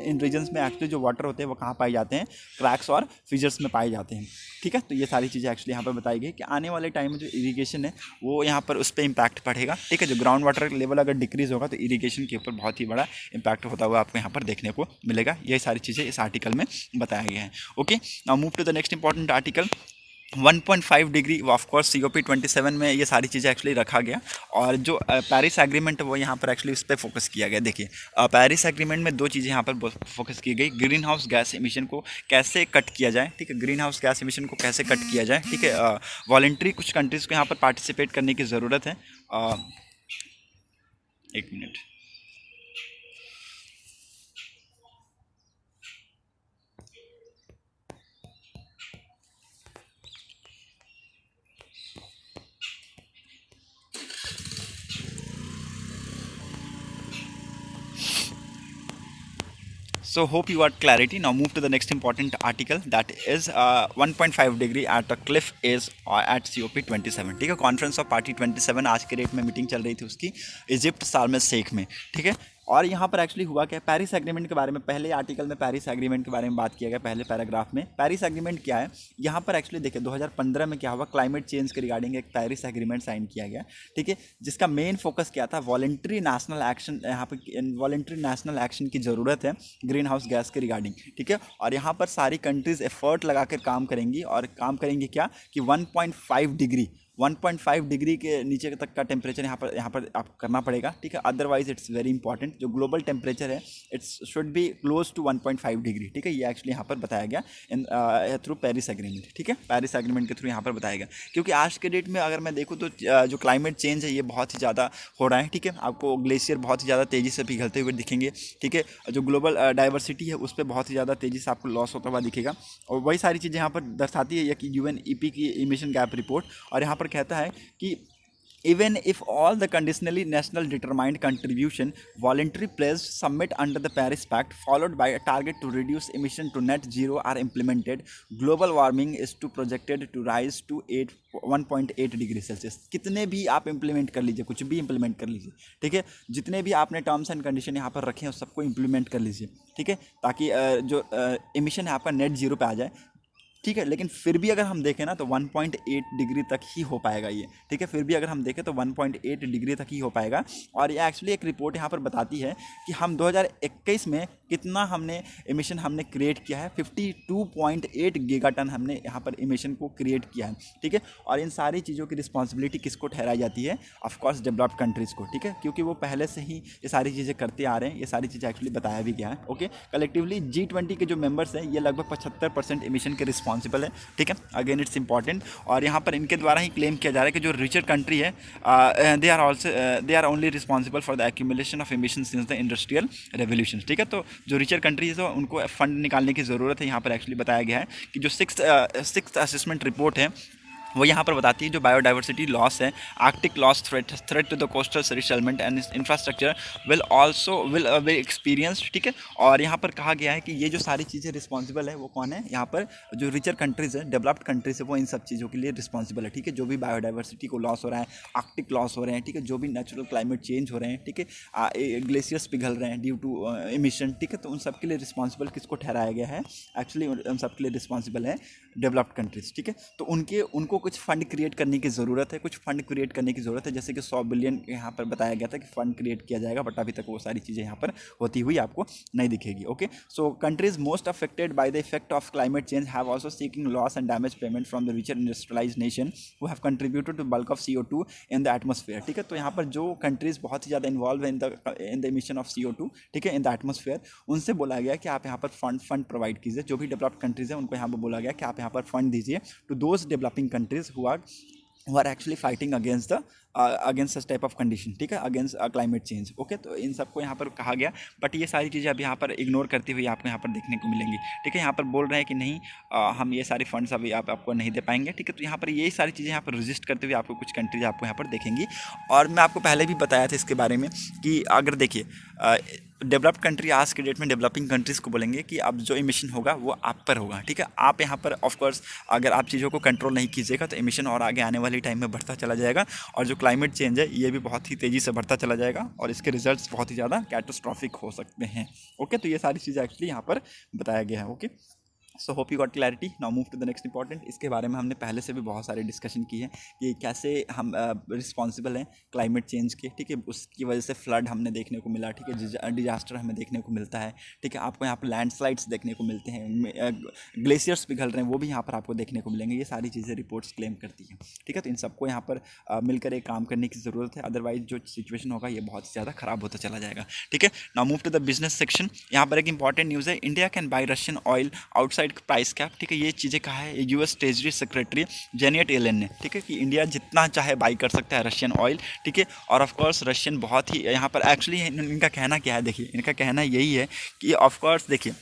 A: इन रीजन्स में एक्चुअली जो वाटर होते हैं वो कहाँ पाए जाते हैं, क्रैक्स और फीचर्स में पाए जाते हैं, ठीक है। तो ये सारी चीज़ें एक्चुअली यहाँ पर बताई गई कि आने वाले टाइम में जो इरीगेशन है वो यहाँ पर उस पर इम्पैक्ट पड़ेगा, ठीक है। जो ग्राउंड वाटर लेवल अगर डिक्रीज होगा तो इरीगेशन के ऊपर बहुत ही बड़ा इम्पैक्ट होता हुआ आपको यहाँ पर देखने को मिलेगा। ये सारी चीज़ें इस आर्टिकल में बताया गया है, okay. Now move to the next important article 1.5 degree, of course COP27 में ये सारी चीज़ें एक्चुअली रखा गया। और जो पेरिस एग्रीमेंट है वो यहाँ पर एक्चुअली उस पर फोकस किया गया। देखिए पेरिस एग्रीमेंट में दो चीज़ें यहाँ पर फोकस की गई, ग्रीन हाउस गैस एमिशन को कैसे कट किया जाए, ठीक है, ग्रीन हाउस गैस एमिशन को कैसे कट किया जाए, ठीक है। वॉलंटरी कुछ कंट्रीज़ को यहाँ पर पार्टिसिपेट करने की ज़रूरत है। एक minute, So hope you got clarity. Now move to the next important article, that is 1.5 degree at a cliff is at COP27, ठीक है। कॉन्फ्रेंस ऑफ पार्टी 27 आज के डेट में मीटिंग चल रही थी उसकी इजिप्ट शार्म एल शेख में, ठीक है। और यहाँ पर एक्चुअली हुआ क्या, पेरिस एग्रीमेंट के बारे में पहले आर्टिकल में पेरिस एग्रीमेंट के बारे में बात किया गया, पहले पैराग्राफ में। पेरिस एग्रीमेंट क्या है, यहाँ पर एक्चुअली देखिए 2015 में क्या हुआ, क्लाइमेट चेंज के रिगार्डिंग एक पेरिस एग्रीमेंट साइन किया गया, ठीक है, जिसका मेन फोकस क्या था, वॉलंटरी नेशनल एक्शन। यहाँ पर वॉलंटरी नेशनल एक्शन की ज़रूरत है ग्रीन हाउस गैस के रिगार्डिंग, ठीक है। और यहाँ पर सारी कंट्रीज़ एफर्ट लगा कर काम करेंगी, और काम करेंगी क्या कि 1.5 डिग्री 1.5 डिग्री के नीचे तक का टेम्परेचर यहाँ पर आप करना पड़ेगा, ठीक है। अदरवाइज इट्स वेरी इंपॉर्टेंट, जो ग्लोबल टेम्परेचर है it's should be close to 1.5 degree, ठीक है। ये एक्चुअली यहाँ पर बताया गया इन थ्रू पेरिस एग्रीमेंट, ठीक है। पेरिस एग्रीमेंट के थ्रू यहाँ पर बताया गया, क्योंकि आज के डेट में अगर मैं देखूँ तो जो क्लाइमेट चेंज है ये बहुत ही ज़्यादा हो रहा है, ठीक है। आपको ग्लेशियर बहुत ही ज़्यादा तेज़ी से पिघलते हुए दिखेंगे, ठीक है। जो ग्लोबल डाइवर्सिटी है उस पर बहुत ही ज़्यादा तेज़ी से आपको लॉस होता हुआ दिखेगा, और वही सारी चीज़ें यहाँ पर दर्शाती है कि UNEP की इमिशन गैप रिपोर्ट। और यहाँ पर कहता है कि even if all the conditionally national determined contribution voluntary pledges submit under the Paris Pact followed by a target to reduce emission to net zero are implemented, global warming is to projected to rise to 1.8 degree Celsius. कितने भी आप implement कर लीजिए, कुछ भी implement कर लीजिए, ठीक है। जितने भी आपने टर्म्स एंड कंडीशन यहाँ पर रखे हैं उस सबको इम्प्लीमेंट कर लीजिए, ठीक है, ताकि जो एमिशन है आपका नेट जीरो पे आ जाए, ठीक है। लेकिन फिर भी अगर हम देखें ना तो 1.8 डिग्री तक ही हो पाएगा ये, ठीक है। फिर भी अगर हम देखें तो 1.8 डिग्री तक ही हो पाएगा। और ये एक्चुअली एक रिपोर्ट यहाँ पर बताती है कि हम 2021 में कितना हमने एमिशन हमने क्रिएट किया है, 52.8 गीगाटन हमने यहाँ पर एमिशन को क्रिएट किया है, ठीक है। और इन सारी चीज़ों की रिस्पॉन्सिबिलिटी किसको ठहराई जाती है? ऑफकोर्स डेवलप्ड कंट्रीज़ को, ठीक है, क्योंकि वो पहले से ही ये सारी चीज़ें करते आ रहे हैं। ये सारी चीज़ें एक्चुअली बताया भी गया है, ओके। कलेक्टिवली G20 के जो मेंबर्स हैं ये लगभग 75% एमिशन के रिस्पॉन्सिबल है, ठीक है। अगेन इट्स इंपॉर्टेंट, और यहाँ पर इनके द्वारा ही क्लेम किया जा रहा है कि जो रिचर कंट्री है they are only responsible for the accumulation of emission since the industrial revolution, ठीक है। तो जो रिचर कंट्रीज है उनको फंड निकालने की ज़रूरत है। यहाँ पर एक्चुअली बताया गया है कि जो सिक्स्थ असेसमेंट रिपोर्ट है वो यहाँ पर बताती है जो बायोडाइवर्सिटी लॉस है, Arctic loss threat to the coastal settlement and infrastructure will experience, ठीक है। और यहाँ पर कहा गया है कि ये जो सारी चीज़ें रिस्पॉन्सिबल है वो कौन है? यहाँ पर जो रिचर कंट्रीज़ है, डेवलप्ड कंट्रीज़ है, वो इन सब चीज़ों के लिए रिस्पॉन्सिबल है, ठीक है। जो भी बायोडाइवर्सिटी को लॉस हो रहा है, आर्कटिक लॉस हो रहे हैं, ठीक है, जो भी नेचुरल क्लाइमेट चेंज हो रहे हैं, ठीक है, ग्लेशियर्स पिघल रहे हैं ड्यू टू एमिशन, ठीक है। तो उन सब के लिए रिस्पॉन्सिबल किसको ठहराया गया है? एक्चुअली उन सब के लिए रिस्पॉन्सिबल है डेवलप्ड कंट्रीज़, ठीक है। तो उनको कुछ फंड क्रिएट करने की ज़रूरत है, कुछ फंड क्रिएट करने की ज़रूरत है, जैसे कि 100 बिलियन यहाँ पर बताया गया था कि फंड क्रिएट किया जाएगा, बट अभी तक वो सारी चीज़ें यहाँ पर होती हुई आपको नहीं दिखेगी, okay. So countries most affected by the effect of climate change have also seeking loss and damage payment from the richer industrialised nation who have contributed to bulk of CO2 in the atmosphere, ठीक है। तो यहाँ पर जो countries बहुत ही ज़्यादा involve है in the emission of CO2, ठीक है, इन द एटमॉस्फेयर, उनसे बोला गया कि आप यहाँ पर फंड प्रोवाइड कीजिए। जो भी डेवलप्ड कंट्रीज़ है उनको यहाँ पर बोला गया कि आप यहाँ पर फंड दीजिए to those developing countries who are actually fighting against such type of condition, ठीक है, अगेंस्ट क्लाइमेट चेंज, ओके। तो इन सबको यहाँ पर कहा गया, बट ये सारी चीज़ें अब यहाँ पर इग्नोर करती हुई आपको यहाँ पर देखने को मिलेंगी, ठीक है। यहाँ पर बोल रहे हैं कि नहीं, हम ये सारे फंड्स अभी आपको नहीं दे पाएंगे, ठीक है। तो यहाँ पर यही सारी चीज़ें यहाँ पर रजिस्ट करते हुए आपको कुछ कंट्रीज आपको यहाँ पर देखेंगी। और मैं आपको पहले भी बताया था इसके बारे में कि अगर देखिए डेवलप्ड कंट्री आज के डेट में डेवलपिंग कंट्रीज़ को बोलेंगे कि अब जो एमिशन होगा वो आप पर होगा, ठीक है। आप यहाँ पर ऑफकोर्स अगर आप चीज़ों को कंट्रोल नहीं कीजिएगा तो एमिशन और आगे आने वाली टाइम में बढ़ता चला जाएगा, और जो क्लाइमेट चेंज है ये भी बहुत ही तेज़ी से बढ़ता चला जाएगा, और इसके रिजल्ट्स बहुत ही ज़्यादा कैटास्ट्रॉफिक हो सकते हैं, ओके। तो ये सारी चीज़ें एक्चुअली यहाँ पर बताया गया है, okay. So hope you got clarity. Now move to the next important. इसके बारे में हमने पहले से भी बहुत सारे डिस्कशन की है कि कैसे हम रिस्पॉन्सिबल हैं क्लाइमेट चेंज के, ठीक है। उसकी वजह से फ्लड हमने देखने को मिला, ठीक है, डिजास्टर हमें देखने को मिलता है, ठीक है। आपको यहाँ पर लैंडस्लाइड्स देखने को मिलते हैं, ग्लेशियर्स पिघल रहे हैं, वो भी यहाँ पर आपको देखने को मिलेंगे। ये सारी चीज़ें रिपोर्ट्स क्लेम करती हैं, ठीक है। तो इन सबको यहाँ पर मिलकर एक काम करने की ज़रूरत है, अदरवाइज जो सिचुएशन होगा ये बहुत ज़्यादा ख़राब होता चला जाएगा, ठीक है। Now move to the business section. यहाँ पर एक इंपॉर्टेंट न्यूज़ है, India can buy Russian oil outside price cap, ठीक है। ये चीज़ें कहा है US treasury secretary Janet Yellen ने, ठीक है, कि इंडिया जितना चाहे बाई कर सकता है रशियन ऑयल, ठीक है। और ऑफकोर्स रशियन बहुत ही यहाँ पर एक्चुअली इनका कहना क्या है, देखिए इनका कहना यही है कि ऑफकोर्स देखिए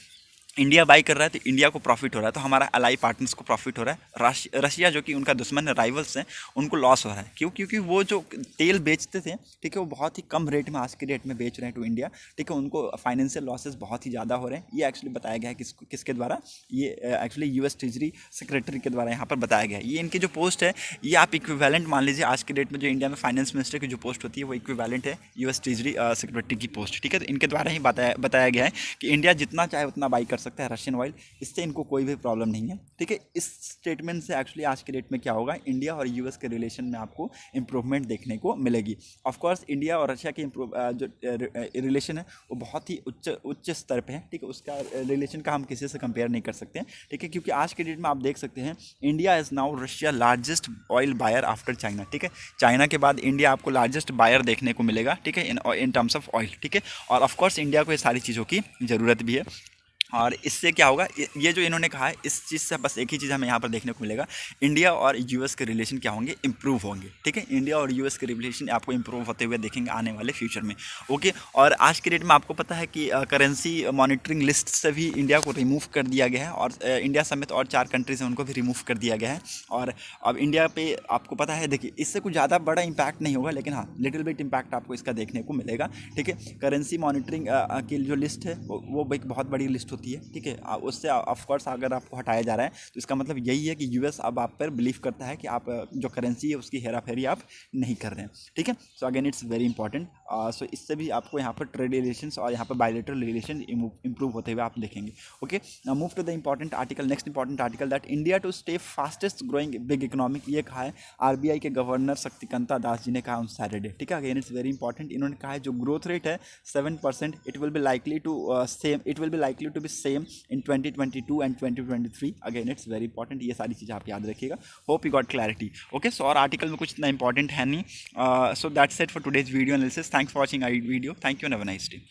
A: इंडिया बाई कर रहा है तो इंडिया को प्रॉफिट हो रहा है, तो हमारा अलाई पार्टनर्स को प्रॉफिट हो रहा है। रशिया जो कि उनका दुश्मन है, राइवल्स हैं, उनको लॉस हो रहा है। क्यों? क्योंकि वो जो तेल बेचते थे, ठीक है, वो बहुत ही कम रेट में आज के डेट में बेच रहे हैं टू इंडिया, ठीक है। उनको फाइनेंशियल लॉसेस बहुत ही ज़्यादा हो रहे हैं। ये एक्चुअली बताया गया है किसके द्वारा? ये एक्चुअली US ट्रेजरी सेक्रेटरी के द्वारा यहाँ पर बताया गया है। ये इनकी जो पोस्ट है ये आप इक्विवेलेंट मान लीजिए, आज के डेट में जो इंडिया में फाइनेंस मिनिस्टर की जो पोस्ट होती है वो इक्विवेलेंट है US ट्रेजरी सेक्रेटरी की पोस्ट, ठीक है। तो इनके द्वारा ही बताया गया है कि इंडिया जितना चाहे उतना बाई कर सकता है रशियन ऑयल, इससे इनको कोई भी प्रॉब्लम नहीं है, ठीक है। इस स्टेटमेंट से एक्चुअली आज के डेट में क्या होगा, इंडिया और यूएस के रिलेशन में आपको इंप्रूवमेंट देखने को मिलेगी। ऑफ कोर्स इंडिया और रशिया की जो रिलेशन है वो बहुत ही उच्च स्तर पे है, ठीक है। उसका रिलेशन का हम किसी से कंपेयर नहीं कर सकते हैं, ठीक है, क्योंकि आज के डेट में आप देख सकते हैं India is now Russia largest oil buyer after China, ठीक है। चाइना के बाद इंडिया आपको लार्जेस्ट बायर देखने को मिलेगा, ठीक है, इन टर्म्स ऑफ ऑयल, ठीक है। और ऑफ कोर्स इंडिया को ये सारी चीज़ों की ज़रूरत भी है। और इससे क्या होगा, ये जो इन्होंने कहा है, इस चीज़ से बस एक ही चीज़ हमें यहाँ पर देखने को मिलेगा, इंडिया और यूएस के रिलेशन क्या होंगे, इंप्रूव होंगे, ठीक है। इंडिया और यूएस के रिलेशन आपको इंप्रूव होते हुए देखेंगे आने वाले फ्यूचर में, ओके। और आज के डेट में आपको पता है कि करेंसी मॉनिटरिंग लिस्ट से भी इंडिया को रिमूव कर दिया गया है, और इंडिया समेत और 4 कंट्रीज हैं उनको भी रिमूव कर दिया गया है। और अब इंडिया पे आपको पता है, देखिए इससे कुछ ज़्यादा बड़ा इंपैक्ट नहीं होगा, लेकिन हाँ लिटिल बिट इंपैक्ट आपको इसका देखने को मिलेगा, ठीक है। करेंसी मॉनिटरिंग की जो लिस्ट है वो एक बहुत बड़ी लिस्ट होती है, ठीक है। उससे ऑफकोर्स अगर आपको हटाया जा रहा है तो इसका मतलब यही है कि यूएस अब आप पर बिलीव करता है कि आप जो करेंसी है उसकी हेरा फेरी आप नहीं कर रहे हैं, ठीक है। So again it's very important. So इससे भी आपको यहाँ पर ट्रेड रिलेशंस और यहाँ पर बायलैटरल रिलेशन इंप्रूव होते हुए आप देखेंगे, okay. Move to the important article, next important article, that India to stay fastest growing big economic, ये कहा है आरबीआई के गवर्नर शक्तिकांता दास जी ने कहा ऑन सैटरडे, ठीक है। Again it's very important. इन्होंने कहा है जो ग्रोथ रेट है 7%, it will be likely to be same in 2022 and 2023। Again it's very important, ये सारी चीज़ें आप याद रखिएगा। Hope you got clarity, okay. So और आर्टिकल में कुछ इतना इंपॉर्टेंट है नहीं। So that's it for today's video analysis. Thanks for watching I video, thank you and have a nice day.